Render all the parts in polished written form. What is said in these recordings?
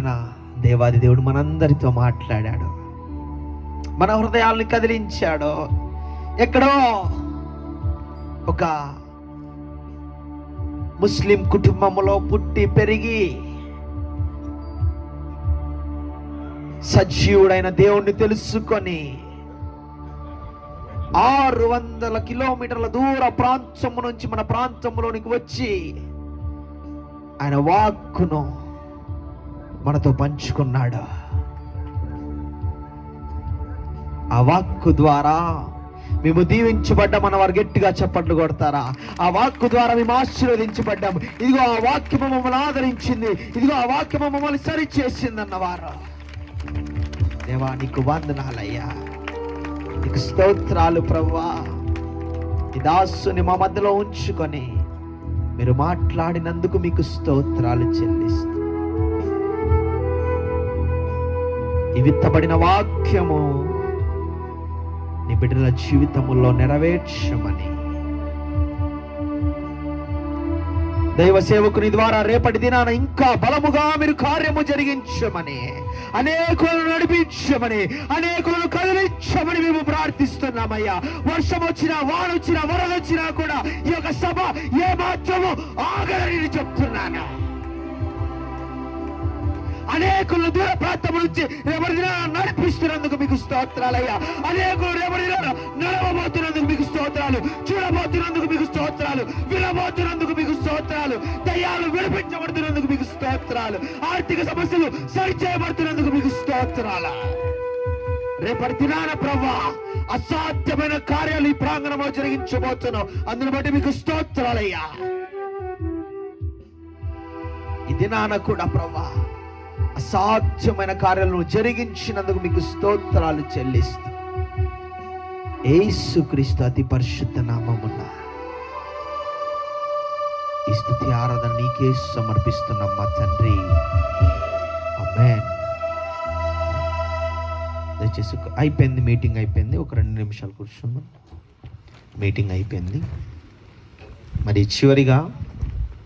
దినాన దేవాది దేవుడు మనందరితో మాట్లాడాడు, మన హృదయాల్ని కదిలించాడు. ఎక్కడో ఒక ముస్లిం కుటుంబంలో పుట్టి పెరిగి సజీవుడైన దేవుణ్ణి తెలుసుకొని 600 కిలోమీటర్ల దూర ప్రాంతము నుంచి మన ప్రాంతంలోనికి వచ్చి ఆయన వాక్కును మనతో పంచుకున్నాడు. ఆ వాక్కు ద్వారా మేము దీవించబడ్డాం మన వారు గట్టిగా చప్పట్లు కొడతారా? ఆ వాక్కు ద్వారా మేము ఆశీర్వదించబడ్డాం. ఇదిగో ఆ వాక్యము మమ్మల్ని ఆదరించింది, ఇదిగో ఆ వాక్యము మమ్మల్ని సరిచేసింది అన్నవారు. దేవా నీకు వందనాలయ్యా, నీకు స్తోత్రాలు ప్రభువా. ఈ దాసుని మా మధ్యలో ఉంచుకొని మీరు మాట్లాడినందుకు మీకు స్తోత్రాలు చెల్లిస్తూ, ఈ విత్తబడిన వాక్యము నీ బిడ్డల జీవితములో నెరవేర్చమని, దైవ సేవకుని ద్వారా రేపటి దినాన ఇంకా బలముగా మీరు కార్యము జరిగించమని, అనేకులను నడిపించమని, అనేకులను కదిలించమని మేము ప్రార్థిస్తున్నామయ్యా. వర్షం వచ్చినా, వాన వచ్చినా, వరద వచ్చినా కూడా ఈ యొక్క సభ ఏ మాత్రము ఆగలని చెప్తున్నాను. అనేకులను దూర ప్రాంతం నుంచి రేపటి దినాన నడిపిస్తున్నందుకు మీకు స్తోత్రాలయ్యా. అనేకులు రేపటి దినాన నడవబోతున్నందుకు మీకు స్తోత్రాలు, చూడబోతున్నందుకు మీకు స్తోత్రాలు, వినబోతున్నందుకు మీకు స్తోత్రాలు, దయ్యాలు విడిపించబడుతున్నందుకు మీకు స్తోత్రాలు, ఆర్థిక సమస్యలు సరిచేయబడుతున్నందుకు మీకు స్తోత్రాలు. రేపటి దినాన ప్రభువా అసాధ్యమైన కార్యాలు ఈ ప్రాంగణంలో జరిగించబోతున్నాం, అందును బట్టి మీకు స్తోత్రాలయ్యా. ఈ దినాన కూడా ప్రభువా అసాధ్యమైన కార్యాలను జరిగించినందుకు మీకు స్తోత్రాలు చెల్లిస్తూ, యేసుక్రీస్తు అతి పరిశుద్ధ నామమున ఈ స్తుతి ఆరాధన నీకే సమర్పిస్తున్నాం మా తండ్రి, ఆమేన్. దయచేసి అయిపోయింది, మీటింగ్ అయిపోయింది. ఒక 2 నిమిషాలు కూర్చుందాం. మీటింగ్ అయిపోయింది. మరి చివరిగా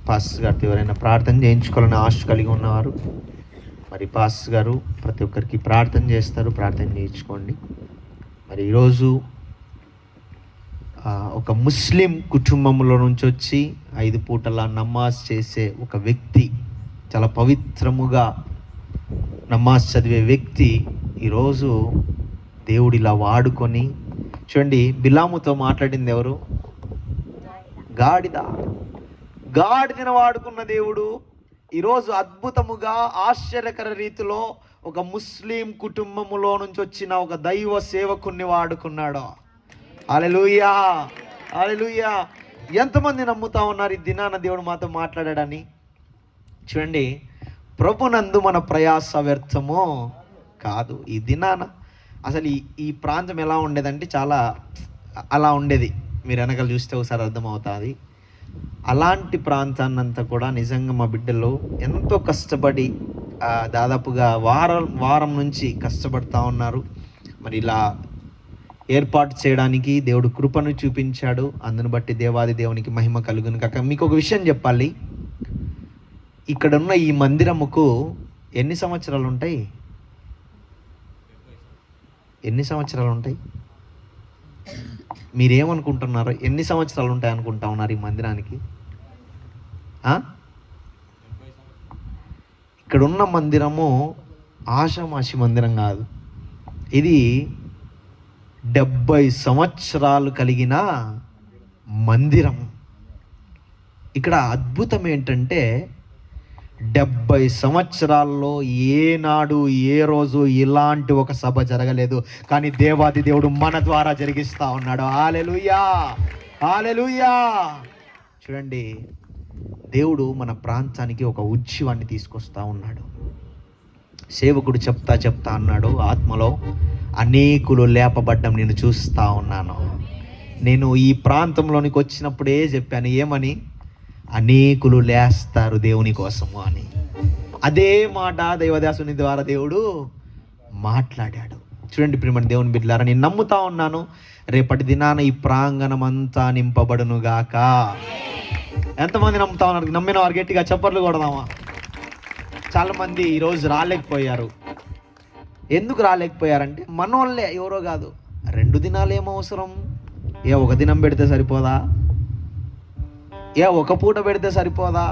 పాస్టర్ గారితో ఎవరైనా ప్రార్థన చేయించుకోవాలని ఆశ కలిగి ఉన్నవారు, మరి పాస్టర్ గారు ప్రతి ఒక్కరికి ప్రార్థన చేస్తారు, ప్రార్థన చేయించుకోండి. మరి ఈరోజు ఒక ముస్లిం కుటుంబంలో నుంచి వచ్చి 5 పూటల నమాజ్ చేసే ఒక వ్యక్తి, చాలా పవిత్రముగా నమాజ్ చదివే వ్యక్తి ఈరోజు దేవుడు ఇలా వాడుకొని, చూడండి బిలాముతో మాట్లాడింది ఎవరు? గాడిదను వాడుకున్న దేవుడు ఈరోజు అద్భుతముగా ఆశ్చర్యకర రీతిలో ఒక ముస్లిం కుటుంబములో నుంచి వచ్చిన ఒక దైవ సేవకుణ్ణి వాడుకున్నాడు. హల్లెలూయా, హల్లెలూయా. ఎంతమంది నమ్ముతా ఉన్నారు ఈ దినాన దేవుడు మాతో మాట్లాడాడని? చూడండి, ప్రభునందు మన ప్రయాస వ్యర్థమో కాదు. ఈ దినాన అసలు ఈ ప్రాంతం ఎలా ఉండేదంటే చాలా అలా ఉండేది. మీరు వెనకాల చూస్తే ఒకసారి అర్థమవుతుంది. అలాంటి ప్రాంతాన్నంతా కూడా నిజంగా మా బిడ్డలు ఎంతో కష్టపడి దాదాపుగా వారం నుంచి కష్టపడతా ఉన్నారు. మరి ఇలా ఏర్పాటు చేయడానికి దేవుడు కృపను చూపించాడు. అందును బట్టి దేవాది దేవునికి మహిమ కలుగును కాక. మీకు ఒక విషయం చెప్పాలి, ఇక్కడున్న ఈ మందిరముకు ఎన్ని సంవత్సరాలు ఉంటాయి? ఎన్ని సంవత్సరాలు ఉంటాయి? మీరేమనుకుంటున్నారు? ఎన్ని సంవత్సరాలు ఉంటాయి అనుకుంటా ఉన్నారు ఈ మందిరానికి? ఇక్కడున్న మందిరము ఆషామాషి మందిరం కాదు. ఇది 70 సంవత్సరాలు కలిగిన మందిరం. ఇక్కడ అద్భుతం ఏంటంటే 70 సంవత్సరాల్లో ఏనాడు ఏ రోజు ఇలాంటి ఒక సభ జరగలేదు. కానీ దేవాది దేవుడు మన ద్వారా జరిగిస్తా ఉన్నాడు. హల్లెలూయా, హల్లెలూయా. చూడండి, దేవుడు మన ప్రాంతానికి ఒక ఉత్సవాన్ని తీసుకొస్తా ఉన్నాడు. సేవకుడు చెప్తా అన్నాడు, ఆత్మలో అనేకులు లేపబడ్డం నేను చూస్తా ఉన్నాను. నేను ఈ ప్రాంతంలోనికి వచ్చినప్పుడే చెప్పాను, ఏమని? అనేకులు లేస్తారు దేవుని కోసము అని. అదే మాట దైవదాసుని ద్వారా దేవుడు మాట్లాడాడు. చూడండి ప్రియమైన దేవుని బిడ్డలారా, నేను నమ్ముతా ఉన్నాను రేపటి దినాన ఈ ప్రాంగణం అంతా నింపబడును గాక. ఎంతమంది నమ్ముతా ఉన్నారు? నమ్మిన వారు గట్టిగా చప్పట్లు కొడదామా? చాలామంది ఈరోజు రాలేకపోయారు. ఎందుకు రాలేకపోయారంటే మనోళ్ళే, ఎవరో కాదు. 2 దినాలు ఏమో అవసరం? ఒక దినం పెడితే సరిపోదా? ఒక పూట పెడితే సరిపోదా?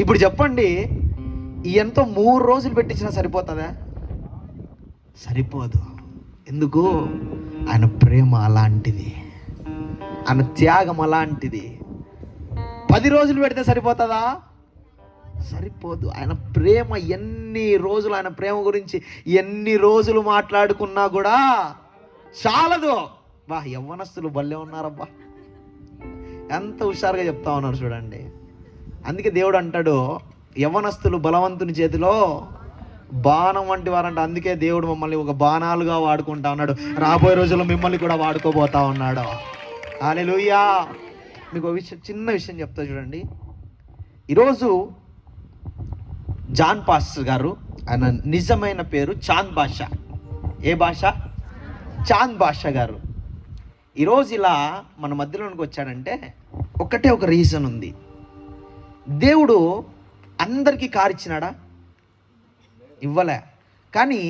ఇప్పుడు చెప్పండి, ఎంతో 3 రోజులు పెట్టించినా సరిపోతుందా? సరిపోదు. ఎందుకు? ఆయన ప్రేమ అలాంటిది, ఆయన త్యాగం అలాంటిది. 10 రోజులు పెడితే సరిపోతుందా? సరిపోదు. ఆయన ప్రేమ ఎన్ని రోజులు, ఆయన ప్రేమ గురించి ఎన్ని రోజులు మాట్లాడుకున్నా కూడా చాలదు. యవ్వనస్తులు భలే ఉన్నారబ్బా, ఎంత హుషారుగా చెప్తా ఉన్నారు చూడండి. అందుకే దేవుడు అంటాడు, యవ్వనస్తులు బలవంతుని చేతిలో బాణం వంటి వారంట. అందుకే దేవుడు మమ్మల్ని ఒక బాణాలుగా వాడుకుంటా ఉన్నాడు. రాబోయే రోజుల్లో మిమ్మల్ని కూడా వాడుకోబోతా ఉన్నాడు. హల్లెలూయా. మీకు చిన్న విషయం చెప్తా చూడండి. ఈరోజు జాన్ పాస్టర్ గారు, ఆయన నిజమైన పేరు చాంద్ బాషా. ఏ భాష? చాంద్ బాషా గారు. ఈరోజు ఇలా మన మధ్యలోనికి వచ్చాడంటే ఒకటే ఒక రీజన్ ఉంది. దేవుడు అందరికీ కారు ఇచ్చినాడా? ఇవ్వలే. కానీ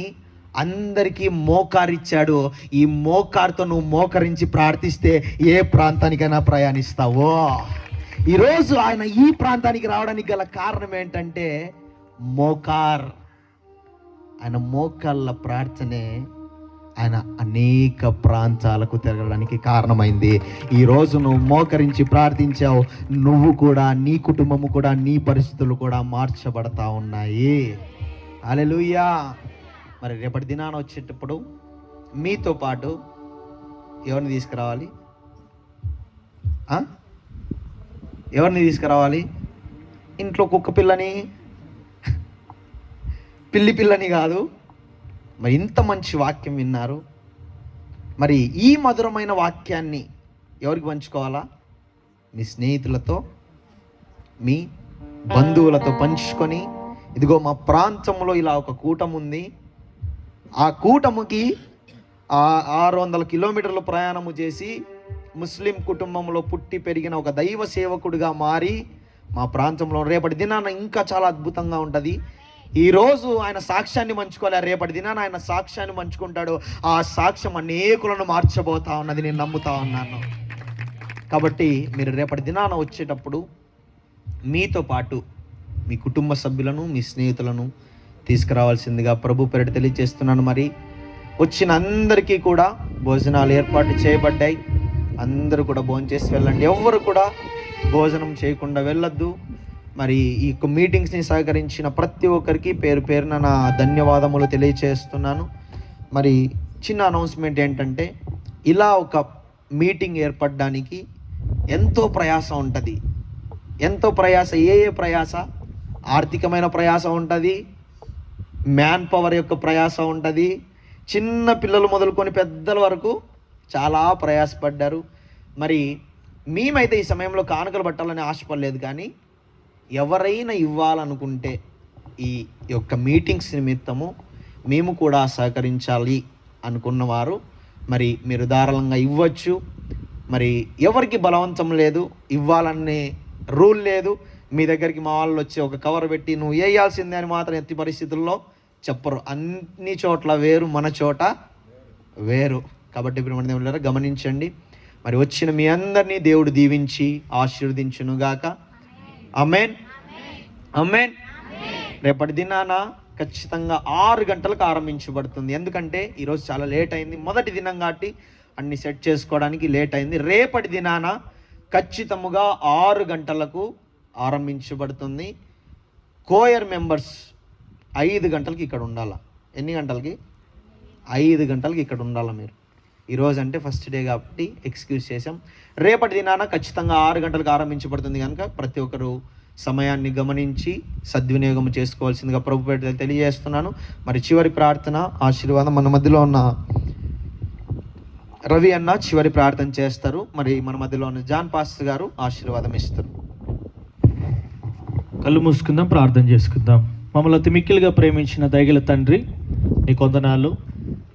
అందరికీ మోకారిచ్చాడు. ఈ మోకారుతో నువ్వు మోకరించి ప్రార్థిస్తే ఏ ప్రాంతానికైనా ప్రయాణిస్తావో. ఈరోజు ఆయన ఈ ప్రాంతానికి రావడానికి గల కారణం ఏంటంటే మోకార్. ఆయన మోకాళ్ళ ప్రార్థనే ఆయన అనేక ప్రాంతాలకు తిరగడానికి కారణమైంది. ఈరోజు నువ్వు మోకరించి ప్రార్థించావు, నువ్వు కూడా, నీ కుటుంబము కూడా, నీ పరిస్థితులు కూడా మార్చబడతా ఉన్నాయి. హల్లెలూయా. మరి రేపటి దినాన వచ్చేటప్పుడు మీతో పాటు ఎవరిని తీసుకురావాలి? ఎవరిని తీసుకురావాలి? ఇంట్లో కుక్క పిల్లని, పిల్లిని కాదు. మరి ఇంత మంచి వాక్యం విన్నారు. మరి ఈ మధురమైన వాక్యాన్ని ఎవరికి పంచుకోవాలా? మీ స్నేహితులతో, మీ బంధువులతో పంచుకొని, ఇదిగో మా ప్రాంతంలో ఇలా ఒక కూటం ఉంది, ఆ కూటముకి 600 కిలోమీటర్లు ప్రయాణము చేసి ముస్లిం కుటుంబంలో పుట్టి పెరిగిన ఒక దైవ సేవకుడిగా మారి మా ప్రాంతంలో రేపటి దినాన ఇంకా చాలా అద్భుతంగా ఉంటుంది. ఈరోజు ఆయన సాక్ష్యాన్ని పంచుకోలే, రేపటి దినాన ఆయన సాక్ష్యాన్ని పంచుకుంటాడు. ఆ సాక్ష్యం అనేకులను మార్చబోతా ఉన్నది, నేను నమ్ముతా ఉన్నాను. కాబట్టి మీరు రేపటి దినాన వచ్చేటప్పుడు మీతో పాటు మీ కుటుంబ సభ్యులను, మీ స్నేహితులను తీసుకురావాల్సిందిగా ప్రభు పేరిట తెలియజేస్తున్నాను. మరి వచ్చిన అందరికీ కూడా భోజనాలు ఏర్పాటు చేయబడ్డాయి. అందరూ కూడా భోజనం చేసి వెళ్ళండి. ఎవ్వరు కూడా భోజనం చేయకుండా వెళ్ళొద్దు. మరి ఈ మీటింగ్స్ని సహకరించిన ప్రతి ఒక్కరికి పేరు పేరున నా ధన్యవాదములు తెలియజేస్తున్నాను. మరి చిన్న అనౌన్స్మెంట్ ఏంటంటే, ఇలా ఒక మీటింగ్ ఏర్పడడానికి ఎంతో ప్రయాస ఉంటుంది. ఎంతో ప్రయాస. ఏ ప్రయాస? ఆర్థికమైన ప్రయాస ఉంటుంది, మ్యాన్ పవర్ యొక్క ప్రయాస ఉంటుంది. చిన్న పిల్లలు మొదలుకొని పెద్దల వరకు చాలా ప్రయాసపడ్డారు. మరి మేమైతే ఈ సమయంలో కానుకలు పట్టాలని ఆశపడలేదు, కానీ ఎవరైనా ఇవ్వాలనుకుంటే ఈ యొక్క మీటింగ్స్ నిమిత్తము మేము కూడా సహకరించాలి అనుకున్నవారు మరి మీరు ధారాళంగా ఇవ్వచ్చు. మరి ఎవరికి బలవంతం లేదు, ఇవ్వాలనే రూల్ లేదు. మీ దగ్గరికి మా వాళ్ళు వచ్చి ఒక కవర్ పెట్టి నువ్వు వేయాల్సిందే అని మాత్రం ఎత్తి పరిస్థితుల్లో చెప్పరు. అన్ని చోట్ల వేరు, మన చోట వేరు. కాబట్టి ఇప్పుడు మన దేవుళ్ళారా గమనించండి. మరి వచ్చిన మీ అందరినీ దేవుడు దీవించి ఆశీర్వదించునుగాక. ఆమేన్, ఆమేన్. రేపటి దినాన ఖచ్చితంగా 6 గంటలకు ఆరంభించబడుతుంది. ఎందుకంటే ఈరోజు చాలా లేట్ అయింది, మొదటి దినం కాబట్టి అన్ని సెట్ చేసుకోవడానికి లేట్ అయింది. రేపటి దినాన ఖచ్చితంగా 6 గంటలకు ఆరంభించబడుతుంది. కోయర్ మెంబర్స్ 5 గంటలకి ఇక్కడ ఉండాలా. ఎన్ని గంటలకి? 5 గంటలకి ఇక్కడ ఉండాలా మీరు. ఈరోజు అంటే ఫస్ట్ డే కాబట్టి ఎక్స్క్యూజ్ చేసాం. రేపటి దినాన ఖచ్చితంగా 6 గంటలకు ఆరంభించబడుతుంది కనుక ప్రతి ఒక్కరు సమయాన్ని గమనించి సద్వినియోగం చేసుకోవాల్సిందిగా ప్రభు పేరిట తెలియజేస్తున్నాను. మరి చివరి ప్రార్థన ఆశీర్వాదం మన మధ్యలో ఉన్న రవి అన్న చివరి ప్రార్థన చేస్తారు. మరి మన మధ్యలో ఉన్న జాన్ పాస్టర్ గారు ఆశీర్వాదం ఇస్తారు. కళ్ళు మూసుకుందాం, ప్రార్థన చేసుకుందాం. మమ్మల్ని అతి మిక్కిలిగా ప్రేమించిన దయగల తండ్రి, నీ కొందనాలు.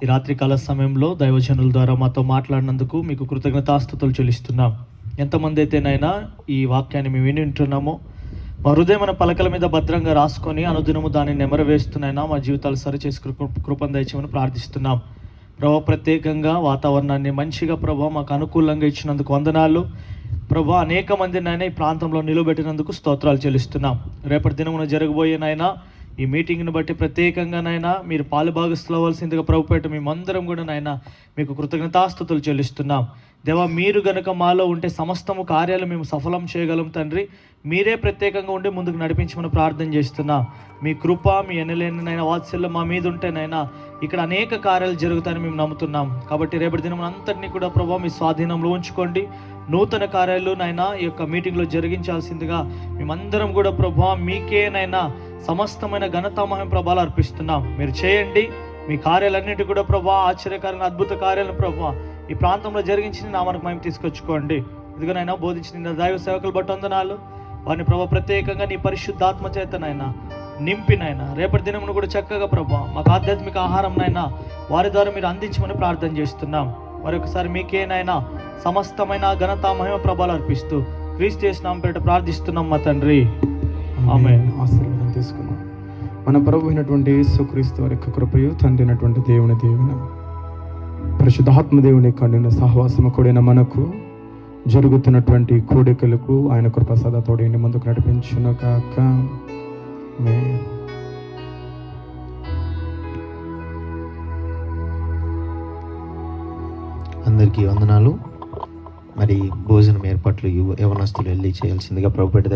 ఈ రాత్రికాల సమయంలో దైవజనుల ద్వారా మాతో మాట్లాడినందుకు మీకు కృతజ్ఞతాస్తుతులు చెల్లిస్తున్నాం. ఎంతమంది అయితేనైనా ఈ వాక్యాన్ని మేము విని ఉంటున్నామో మా హృదయమైన పలకల మీద భద్రంగా రాసుకొని అనుదినము దాన్ని నెమరవేస్తున్నాయినా మా జీవితాలు సరి చేసి కృపను దయచేయమని ప్రార్థిస్తున్నాం. ప్రభా, ప్రత్యేకంగా వాతావరణాన్ని మంచిగా ప్రభా మాకు అనుకూలంగా ఇచ్చినందుకు వందనాలు. ప్రభా, అనేక మందినైనా ఈ ప్రాంతంలో నిలబెట్టినందుకు స్తోత్రాలు చెల్లిస్తున్నాం. రేపటి దినమున జరగబోయేనైనా ఈ మీటింగ్ని బట్టి ప్రత్యేకంగానైనా మీరు పాలుభాగస్తులు అవ్వాల్సిందిగా ప్రభుపేట మేమందరం కూడా నాయన మీకు కృతజ్ఞతాస్తుతులు చెల్లిస్తున్నాం. దేవా, మీరు గనుక మాలో ఉంటే సమస్తము కార్యాలు మేము సఫలం చేయగలం తండ్రి. మీరే ప్రత్యేకంగా ఉండి ముందుకు నడిపించమని ప్రార్థన చేస్తున్నాం. మీ కృప, మీ ఎనలేనినైనా వాత్సల్యం మా మీద ఉంటేనైనా ఇక్కడ అనేక కార్యాలు జరుగుతాయని మేము నమ్ముతున్నాం. కాబట్టి రేపటి దినం అంతటినీ కూడా ప్రభావ మీ స్వాధీనంలో ఉంచుకోండి. నూతన కార్యాలు నైనా ఈ యొక్క మీటింగ్లో జరిగించాల్సిందిగా మేమందరం కూడా ప్రభావ మీకేనైనా సమస్తమైన ఘనత మహిమ ప్రభావాలు అర్పిస్తున్నాం. మీరు చేయండి. మీ కార్యాలన్నిటి కూడా ప్రభా, ఆశ్చర్యకరమైన అద్భుత కార్యాలను ప్రభా ఈ ప్రాంతంలో జరిగించిన నామకు మేము తీసుకొచ్చుకోండి. ఇదిగోనైనా బోధించిన దైవ సేవకులు బట్టి వందనాలు. వారిని ప్రభా ప్రత్యేకంగా నీ పరిశుద్ధాత్మ చేతనైనా నింపినైనా రేపటి దినమును కూడా చక్కగా ప్రభా మాకు ఆధ్యాత్మిక ఆహారంనైనా వారి ద్వారా మీరు అందించమని ప్రార్థన చేస్తున్నాం. మరొకసారి మీకేనైనా సమస్తమైన ఘనత మహిమ ప్రభావాలు అర్పిస్తూ క్రీస్తు యేసు నామమున పేరిట ప్రార్థిస్తున్నాం మా తండ్రి. ఆమేన్. ఆశీర్వాదం తీసుకున్నాం. మన ప్రభు అయినటువంటి యేసుక్రీస్తు వారి యొక్క కృపయు, తండ్రి అయినటువంటి దేవుని దీవెన, పరిశుద్ధాత్మ దేవుని కండిన సహవాసము కూడిన మనకు జరుగుతున్నటువంటి కోడికలకు ఆయన కృప సదా తోడేండి ముందుకు నడిపించును కాక. ఆమేన్. అందరికీ వందనాలు. మరి భోజనం ఏర్పాట్లు యవనస్తులు వెళ్ళి చేయాల్సిందిగా ప్రభుపేట